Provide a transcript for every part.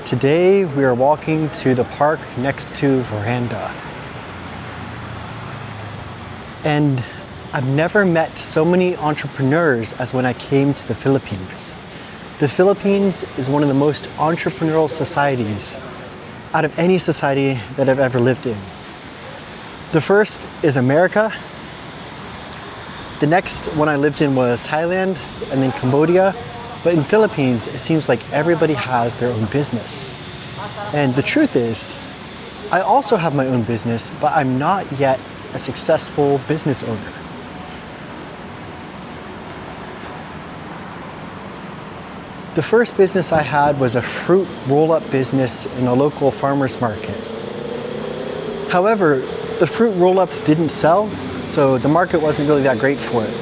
Today we are walking to the park next to Veranda. And I've never met so many entrepreneurs as when I came to the Philippines. The Philippines is one of the most entrepreneurial societies out of any society that I've ever lived in. The first is America. The next one I lived in was Thailand and then Cambodia. But in Philippines, it seems like everybody has their own business. And the truth is, I also have my own business, but I'm not yet a successful business owner. The first business I had was a fruit roll-up business in a local farmer's market. However, the fruit roll-ups didn't sell, so the market wasn't really that great for it.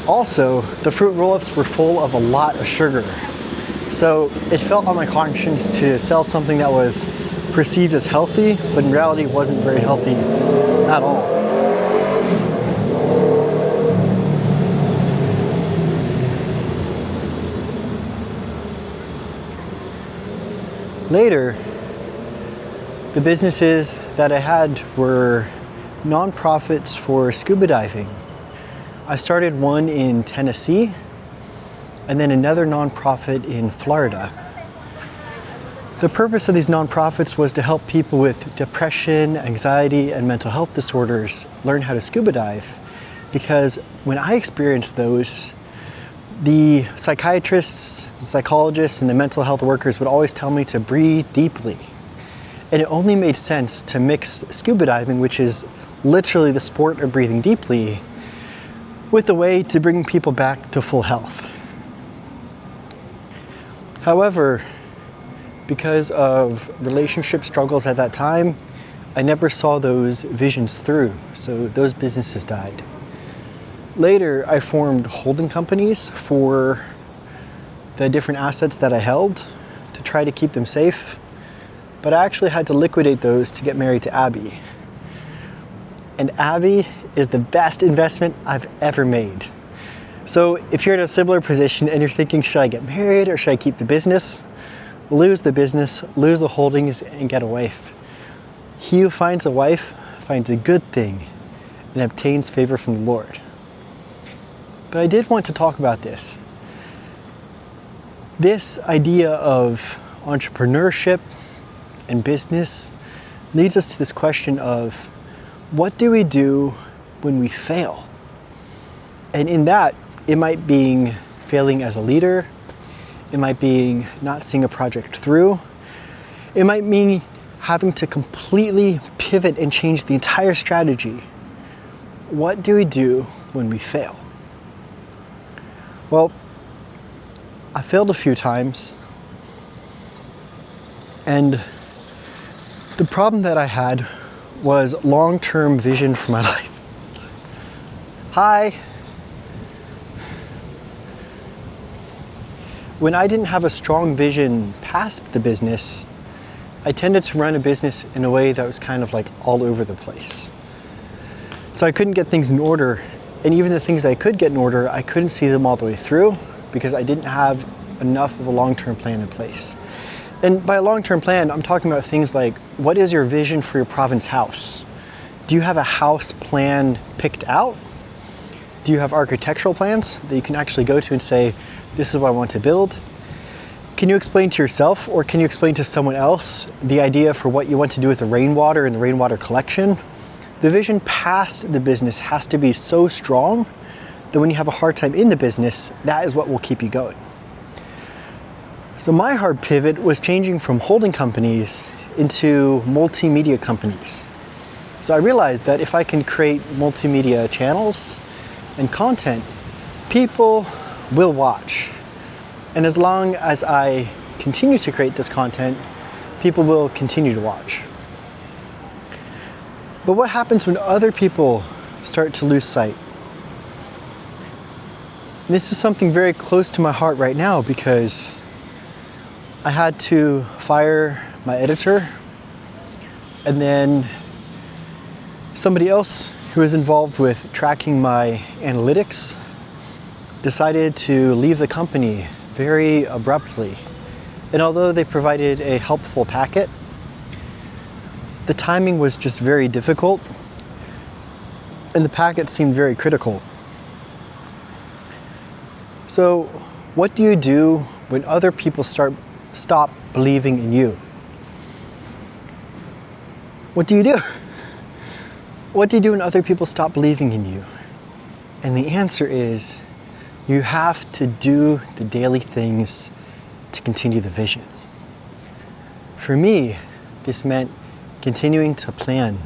Also, the fruit roll-ups were full of a lot of sugar. So it felt on my conscience to sell something that was perceived as healthy, but in reality wasn't very healthy at all. Later, the businesses that I had were nonprofits for scuba diving. I started one in Tennessee and then another nonprofit in Florida. The purpose of these nonprofits was to help people with depression, anxiety, and mental health disorders learn how to scuba dive, because when I experienced those, the psychiatrists, the psychologists, and the mental health workers would always tell me to breathe deeply. And it only made sense to mix scuba diving, which is literally the sport of breathing deeply, with a way to bring people back to full health. However, because of relationship struggles at that time, I never saw those visions through, so those businesses died. Later, I formed holding companies for the different assets that I held to try to keep them safe, but I actually had to liquidate those to get married to Abby. And Abby is the best investment I've ever made. So if you're in a similar position and you're thinking, should I get married or should I keep the business? Lose the business, lose the holdings, and get a wife. He who finds a wife finds a good thing and obtains favor from the Lord. But I did want to talk about this. This idea of entrepreneurship and business leads us to this question of, what do we do when we fail? And in that, it might be failing as a leader, it might be not seeing a project through, it might mean having to completely pivot and change the entire strategy. What do we do when we fail? Well, I failed a few times, and the problem that I had was long-term vision for my life. Hi. When I didn't have a strong vision past the business, I tended to run a business in a way that was kind of like all over the place. So I couldn't get things in order, and even the things I could get in order, I couldn't see them all the way through because I didn't have enough of a long-term plan in place. And by a long-term plan, I'm talking about things like, what is your vision for your province house? Do you have a house plan picked out? Do you have architectural plans that you can actually go to and say, this is what I want to build? Can you explain to yourself, or can you explain to someone else the idea for what you want to do with the rainwater and the rainwater collection? The vision past the business has to be so strong that when you have a hard time in the business, that is what will keep you going. So my hard pivot was changing from holding companies into multimedia companies. So I realized that if I can create multimedia channels and content, people will watch. And as long as I continue to create this content, people will continue to watch. But what happens when other people start to lose sight? This is something very close to my heart right now because I had to fire my editor, and then somebody else who was involved with tracking my analytics decided to leave the company very abruptly. And although they provided a helpful packet, the timing was just very difficult, and the packet seemed very critical. So, what do you do when other people stop believing in you? What do you do? What do you do when other people stop believing in you? And the answer is, you have to do the daily things to continue the vision. For me, this meant continuing to plan,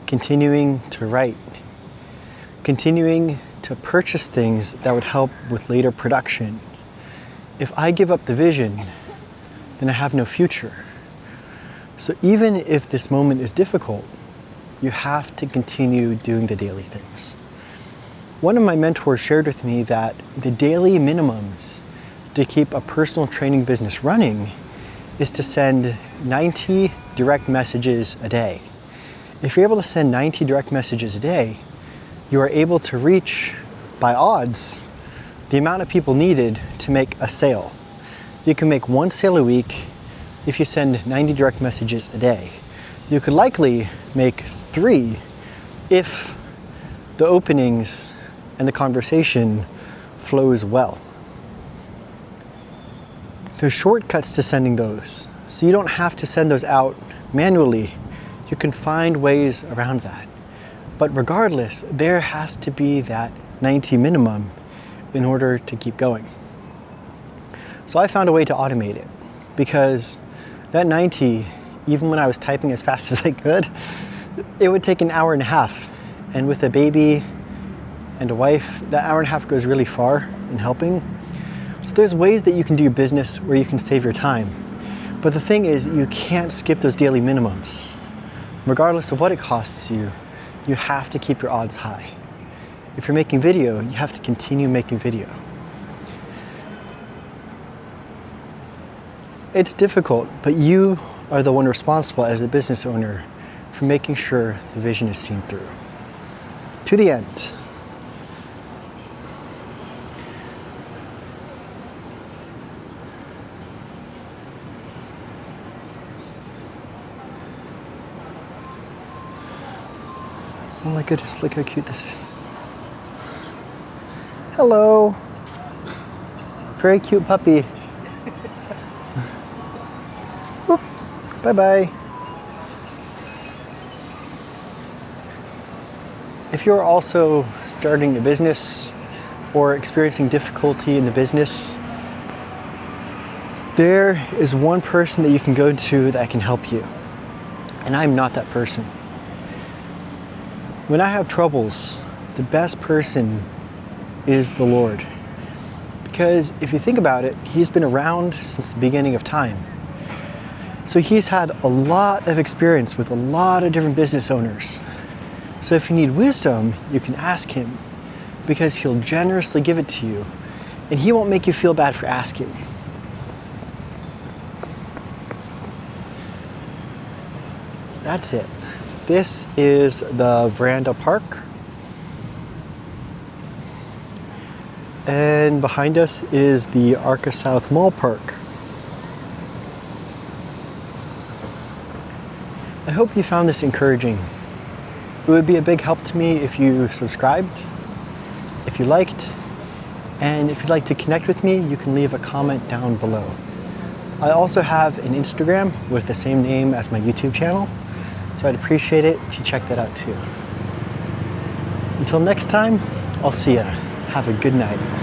continuing to write, continuing to purchase things that would help with later production. If I give up the vision, then I have no future. So even if this moment is difficult, you have to continue doing the daily things. One of my mentors shared with me that the daily minimums to keep a personal training business running is to send 90 direct messages a day. If you're able to send 90 direct messages a day, you are able to reach, by odds, the amount of people needed to make a sale. You can make 1 sale a week if you send 90 direct messages a day. You could likely make 3 if the openings and the conversation flows well. There's shortcuts to sending those, so you don't have to send those out manually. You can find ways around that. But regardless, there has to be that 90 minimum in order to keep going. So I found a way to automate it, because that 90, even when I was typing as fast as I could, it would take an hour and a half. And with a baby and a wife, that hour and a half goes really far in helping. So there's ways that you can do business where you can save your time. But the thing is, you can't skip those daily minimums. Regardless of what it costs you, you have to keep your odds high. If you're making video, you have to continue making video. It's difficult, but you are the one responsible as the business owner for making sure the vision is seen through to the end. Oh my goodness, look how cute this is. Hello. Very cute puppy. Bye-bye. If you're also starting a business or experiencing difficulty in the business, there is one person that you can go to that can help you. And I'm not that person. When I have troubles, the best person is the Lord. Because if you think about it, He's been around since the beginning of time. So He's had a lot of experience with a lot of different business owners. So if you need wisdom, you can ask Him, because He'll generously give it to you, and He won't make you feel bad for asking. That's it. This is the Veranda Park. And behind us is the Arca South Mall Park. I hope you found this encouraging. It would be a big help to me if you subscribed, if you liked, and if you'd like to connect with me, you can leave a comment down below. I also have an Instagram with the same name as my YouTube channel, so I'd appreciate it if you check that out too. Until next time, I'll see ya. Have a good night.